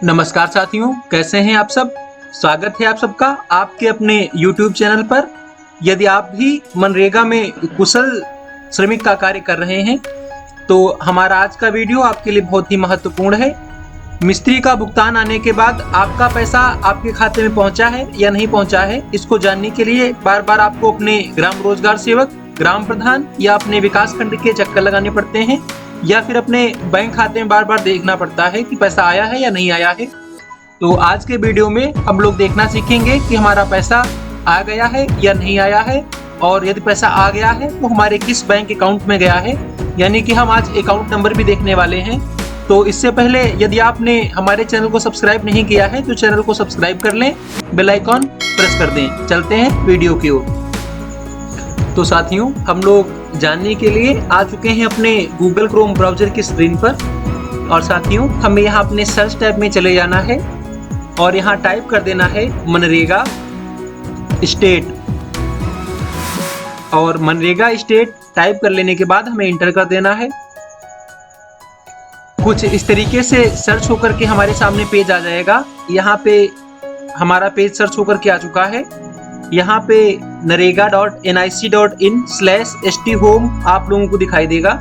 नमस्कार साथियों, कैसे हैं आप सब। स्वागत है आप सबका आपके अपने YouTube चैनल पर। यदि आप भी मनरेगा में कुशल श्रमिक का कार्य कर रहे हैं तो हमारा आज का वीडियो आपके लिए बहुत ही महत्वपूर्ण है। मिस्त्री का भुगतान आने के बाद आपका पैसा आपके खाते में पहुंचा है या नहीं पहुंचा है, इसको जानने के लिए बार बार आपको अपने ग्राम रोजगार सेवक, ग्राम प्रधान या अपने विकास खंड के चक्कर लगाने पड़ते हैं या फिर अपने बैंक खाते में बार बार देखना पड़ता है कि पैसा आया है या नहीं आया है। तो आज के वीडियो में हम लोग देखना सीखेंगे कि हमारा पैसा आ गया है या नहीं आया है, और यदि पैसा आ गया है तो हमारे किस बैंक अकाउंट में गया है, यानी कि हम आज अकाउंट नंबर भी देखने वाले हैं। तो इससे पहले यदि आपने हमारे चैनल को सब्सक्राइब नहीं किया है तो चैनल को सब्सक्राइब कर लें, बेल आइकॉन प्रेस कर दें। चलते हैं वीडियो की ओर। तो साथियों, हम लोग जानने के लिए आ चुके हैं अपने गूगल क्रोम ब्राउजर की स्क्रीन पर। और साथियों, हमें यहाँ अपने सर्च टैब में चले जाना है और यहाँ टाइप कर देना है मनरेगा स्टेट। और मनरेगा स्टेट टाइप कर लेने के बाद हमें इंटर कर देना है। कुछ इस तरीके से सर्च होकर के हमारे सामने पेज आ जाएगा। यहाँ पे हमारा पेज सर्च होकर के आ चुका है। यहाँ पे narega.nic.in/st home आप लोगों को दिखाई देगा।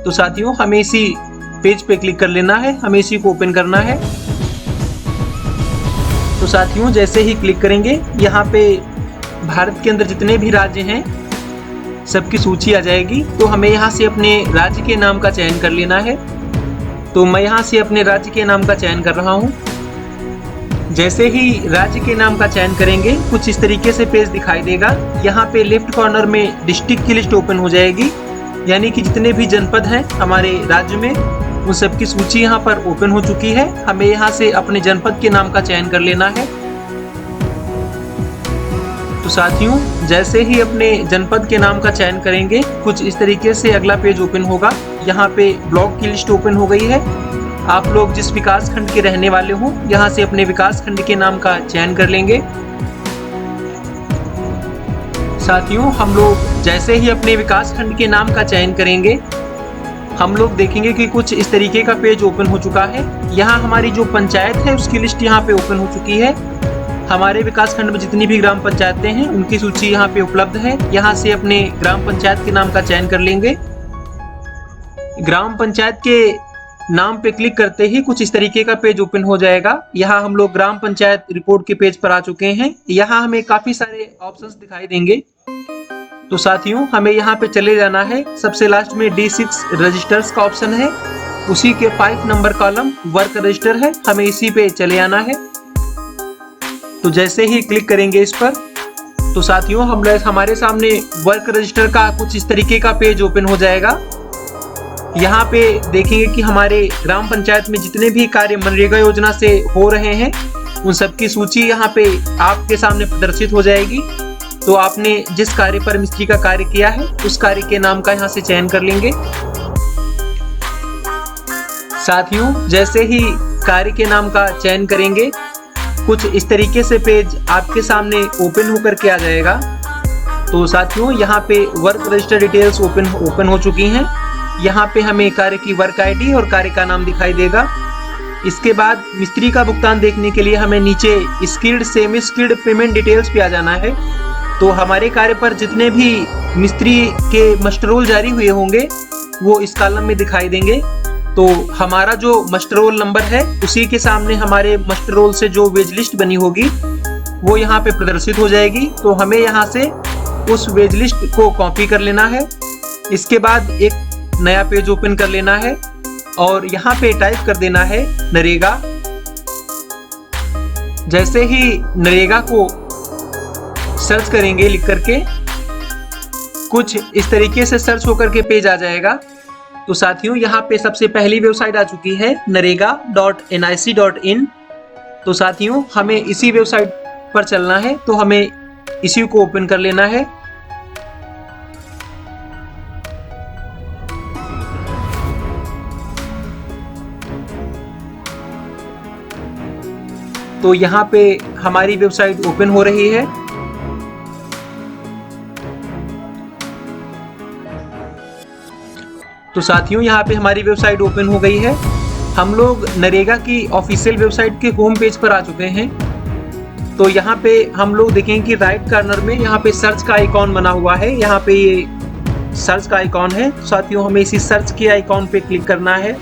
तो साथियों, हमें इसी पेज पे क्लिक कर लेना है, हमें इसी को ओपन करना है। तो साथियों, जैसे ही क्लिक करेंगे यहाँ पे भारत के अंदर जितने भी राज्य हैं सबकी सूची आ जाएगी। तो हमें यहाँ से अपने राज्य के नाम का चयन कर लेना है। तो मैं यहाँ से अपने राज्य के नाम का चयन कर रहा हूँ। जैसे ही राज्य के नाम का चयन करेंगे कुछ इस तरीके से पेज दिखाई देगा। यहाँ पे लेफ्ट कॉर्नर में डिस्ट्रिक्ट की लिस्ट ओपन हो जाएगी, यानी कि जितने भी जनपद हैं हमारे राज्य में उन सबकी सूची यहाँ पर ओपन हो चुकी है। हमें यहाँ से अपने जनपद के नाम का चयन कर लेना है। तो साथियों, जैसे ही अपने जनपद के नाम का चयन करेंगे कुछ इस तरीके से अगला पेज ओपन होगा। यहाँ पे ब्लॉक की लिस्ट ओपन हो गई है। आप लोग जिस विकास खंड के रहने वाले हो यहाँ से अपने विकास खंड के नाम का चयन कर लेंगे। साथियों, हम लोग जैसे ही अपने विकास खंड के नाम का चयन करेंगे हम लोग देखेंगे कि कुछ इस तरीके का पेज ओपन हो चुका है। यहाँ हमारी जो पंचायत है उसकी लिस्ट यहाँ पे ओपन हो चुकी है। हमारे विकास खंड में जितनी भी ग्राम पंचायतें हैं उनकी सूची यहाँ पे उपलब्ध है। यहाँ से अपने ग्राम पंचायत के नाम का चयन कर लेंगे। ग्राम पंचायत के नाम पे क्लिक करते ही कुछ इस तरीके का पेज ओपन हो जाएगा। यहाँ हम लोग ग्राम पंचायत रिपोर्ट के पेज पर आ चुके हैं। यहाँ हमें काफी सारे ऑप्शंस दिखाई देंगे। तो साथियों, हमें यहाँ पे चले जाना है। सबसे लास्ट में D6 रजिस्टर्स का ऑप्शन है, उसी के 5 नंबर कॉलम वर्क रजिस्टर है, हमें इसी पे चले आना है। तो जैसे ही क्लिक करेंगे इस पर तो साथियों हमारे सामने वर्क रजिस्टर का कुछ इस तरीके का पेज ओपन हो जाएगा। यहाँ पे देखेंगे कि हमारे ग्राम पंचायत में जितने भी कार्य मनरेगा योजना से हो रहे हैं उन सबकी सूची यहाँ पे आपके सामने प्रदर्शित हो जाएगी। तो आपने जिस कार्य पर मिस्त्री का कार्य किया है उस कार्य के नाम का यहाँ से चयन कर लेंगे। साथियों, जैसे ही कार्य के नाम का चयन करेंगे कुछ इस तरीके से पेज आपके सामने ओपन होकर के आ जाएगा। तो साथियों, यहाँ पे वर्क रजिस्टर डिटेल्स ओपन हो चुकी हैं। यहाँ पे हमें कार्य की वर्क आईडी और कार्य का नाम दिखाई देगा। इसके बाद मिस्त्री का भुगतान देखने के लिए हमें नीचे skilled semi skilled payment details पे आ जाना है। तो हमारे कार्य पर जितने भी मिस्त्री के मस्टर रोल जारी हुए होंगे वो इस कॉलम में दिखाई देंगे। तो हमारा जो मस्टर रोल नंबर है उसी के सामने हमारे मस्टर रोल से जो वेज लिस्ट बनी होगी वो यहाँ पे प्रदर्शित हो जाएगी। तो हमें यहाँ से उस वेज लिस्ट को कॉपी कर लेना है। इसके बाद एक नया पेज ओपन कर लेना है और यहाँ पे टाइप कर देना है नरेगा। जैसे ही नरेगा को सर्च करेंगे लिख करके कुछ इस तरीके से सर्च होकर के पेज आ जाएगा। तो साथियों, यहाँ पे सबसे पहली वेबसाइट आ चुकी है narega.nic.in। तो साथियों, हमें इसी वेबसाइट पर चलना है। तो हमें इसी को ओपन कर लेना है। तो यहाँ पे हमारी वेबसाइट ओपन हो रही है। तो साथियों, यहाँ पे हमारी वेबसाइट ओपन हो गई है। हम लोग नरेगा की ऑफिशियल वेबसाइट के होम पेज पर आ चुके हैं। तो यहाँ पे हम लोग देखेंगे कि राइट कॉर्नर में यहाँ पे सर्च का आइकॉन बना हुआ है। यहाँ पे ये सर्च का आइकॉन है। साथियों, हमें इसी सर्च के आइकॉन पे क्लिक करना है।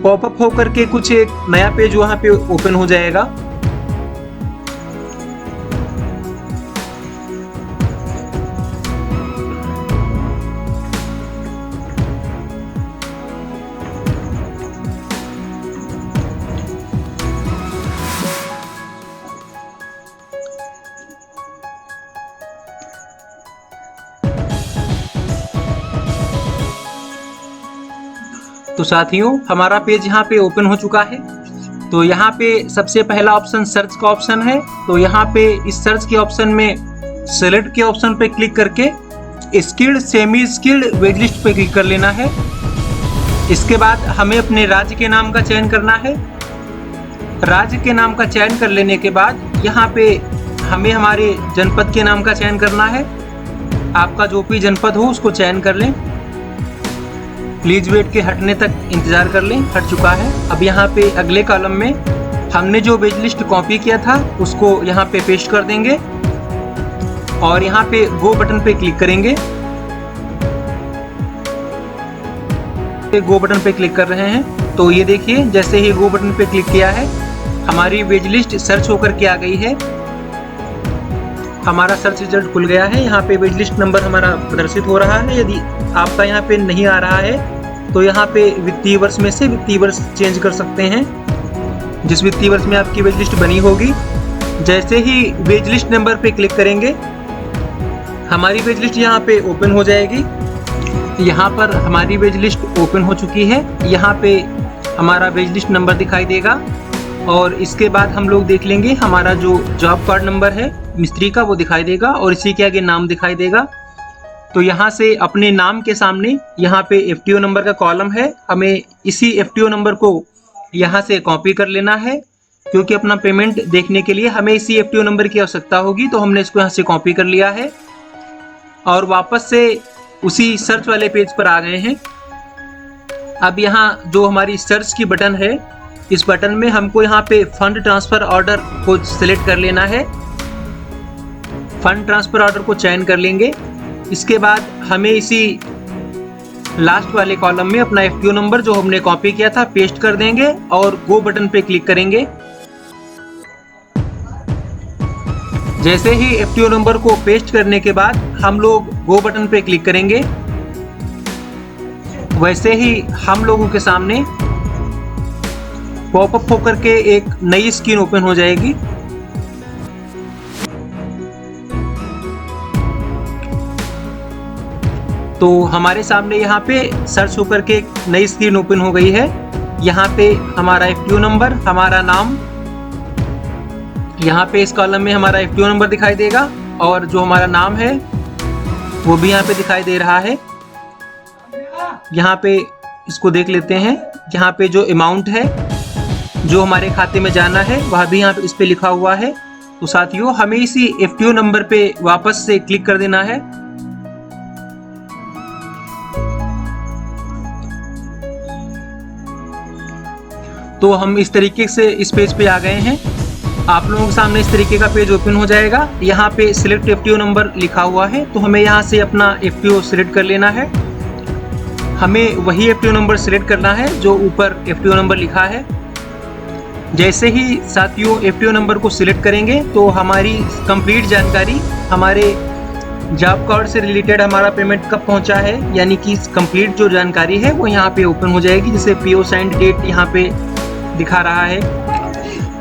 पॉपअप होकर के कुछ एक नया पेज वहाँ पे ओपन हो जाएगा। तो साथियों, हमारा पेज यहाँ पे ओपन हो चुका है। तो यहाँ पे सबसे पहला ऑप्शन सर्च का ऑप्शन है। तो यहाँ पे इस सर्च के ऑप्शन में सेलेक्ट के ऑप्शन पे क्लिक करके skilled semi skilled wait list पे क्लिक कर लेना है। इसके बाद हमें अपने राज्य के नाम का चयन करना है। राज्य के नाम का चयन कर लेने के बाद यहाँ पे हमें हमारे जनपद के नाम का चयन करना है। आपका जो भी जनपद हो उसको चयन कर लें। प्लीज वेट के हटने तक इंतजार कर लें। हट चुका है। अब यहाँ पे अगले कॉलम में हमने जो वेट लिस्ट कॉपी किया था उसको यहाँ पे पेस्ट कर देंगे और यहाँ पे गो बटन पे क्लिक करेंगे। गो बटन पे क्लिक कर रहे हैं। तो ये देखिए, जैसे ही गो बटन पे क्लिक किया है हमारी वेट लिस्ट सर्च होकर के आ गई है। हमारा सर्च रिजल्ट खुल गया है। यहाँ पे वेट लिस्ट नंबर हमारा प्रदर्शित हो रहा है। यदि आपका यहाँ पे नहीं आ रहा है तो यहाँ पे वित्तीय वर्ष में से वित्तीय वर्ष चेंज कर सकते हैं, जिस वित्तीय वर्ष में आपकी वेट लिस्ट बनी होगी। जैसे ही वेट लिस्ट नंबर पे क्लिक करेंगे हमारी वेट लिस्ट यहाँ पे ओपन हो जाएगी। यहाँ पर हमारी वेट लिस्ट ओपन हो चुकी है। यहाँ पे हमारा वेट लिस्ट नंबर दिखाई देगा और इसके बाद हम लोग देख लेंगे हमारा जो जॉब कार्ड नंबर है मिस्त्री का, वो दिखाई देगा और इसी के आगे नाम दिखाई देगा। तो यहाँ से अपने नाम के सामने यहाँ पे एफटीओ नंबर का कॉलम है। हमें इसी एफटीओ नंबर को यहाँ से कॉपी कर लेना है, क्योंकि अपना पेमेंट देखने के लिए हमें इसी एफटीओ नंबर की आवश्यकता होगी। तो हमने इसको यहाँ से कॉपी कर लिया है और वापस से उसी सर्च वाले पेज पर आ गए हैं। अब यहाँ जो हमारी सर्च की बटन है, इस बटन में हमको यहाँ पे फंड ट्रांसफर ऑर्डर को सिलेक्ट कर लेना है। फंड ट्रांसफर ऑर्डर को चयन कर लेंगे। इसके बाद हमें इसी लास्ट वाले कॉलम में अपना एफटीओ नंबर जो हमने कॉपी किया था पेस्ट कर देंगे और गो बटन पे क्लिक करेंगे। जैसे ही एफटीओ नंबर को पेस्ट करने के बाद हम लोग गो बटन पे क्लिक करेंगे, वैसे ही हम लोगों के सामने पॉपअप होकर के एक नई स्क्रीन ओपन हो जाएगी। तो हमारे सामने यहाँ पे सर्च होकर के एक नई स्क्रीन ओपन हो गई है। यहाँ पे हमारा एफटीओ नंबर, हमारा नाम, यहाँ पे इस कॉलम में हमारा एफटीओ नंबर दिखाई देगा और जो हमारा नाम है वो भी यहाँ पे दिखाई दे रहा है। यहाँ पे इसको देख लेते हैं। यहाँ पे जो अमाउंट है जो हमारे खाते में जाना है वह भी यहाँ पे इस पे लिखा हुआ है। तो साथियों, हमें इसी एफटीओ नंबर पे वापस से क्लिक कर देना है। तो हम इस तरीके से इस पेज पे आ गए हैं। आप लोगों के सामने इस तरीके का पेज ओपन हो जाएगा। यहाँ पे सिलेक्ट एफटीओ नंबर लिखा हुआ है, तो हमें यहाँ से अपना एफटीओ सिलेक्ट कर लेना है। हमें वही एफटीओ नंबर सिलेक्ट करना है जो ऊपर एफटीओ नंबर लिखा है। जैसे ही साथियों एफटीओ नंबर को सिलेक्ट करेंगे तो हमारी कंप्लीट जानकारी, हमारे जॉब कार्ड से रिलेटेड हमारा पेमेंट कब पहुंचा है, यानी कि कंप्लीट जो जानकारी है वो यहाँ पे ओपन हो जाएगी। जैसे पीओ साइंड डेट यहाँ पे दिखा रहा है।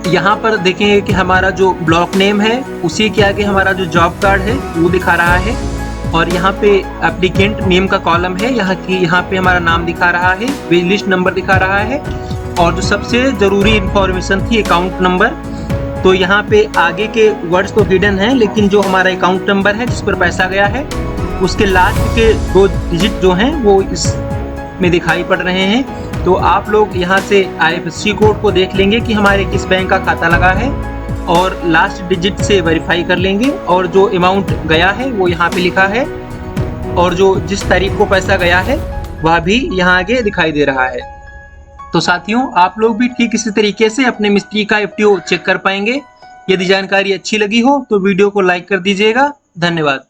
यहाँ पर देखेंगे कि हमारा जो ब्लॉक नेम है उसी के आगे हमारा जो जॉब कार्ड है वो दिखा रहा है और यहाँ पे एप्लीकेंट नेम का कॉलम है। यहाँ पे हमारा नाम दिखा रहा है, वेट लिस्ट नंबर दिखा रहा है और जो सबसे ज़रूरी इंफॉर्मेशन थी अकाउंट नंबर। तो यहाँ पे आगे के वर्ड्स तो हिडन हैं, लेकिन जो हमारा अकाउंट नंबर है जिस पर पैसा गया है उसके लास्ट के 2 डिजिट जो हैं वो इसमें दिखाई पड़ रहे हैं। तो आप लोग यहाँ से IFSC कोड को देख लेंगे कि हमारे किस बैंक का खाता लगा है और लास्ट डिजिट से वेरीफाई कर लेंगे और जो अमाउंट गया है वो यहाँ पे लिखा है और जो जिस तारीख को पैसा गया है वह भी यहाँ आगे दिखाई दे रहा है। तो साथियों, आप लोग भी ठीक इसी तरीके से अपने मिस्त्री का एफटीओ चेक कर पाएंगे। यदि जानकारी अच्छी लगी हो तो वीडियो को लाइक कर दीजिएगा। धन्यवाद।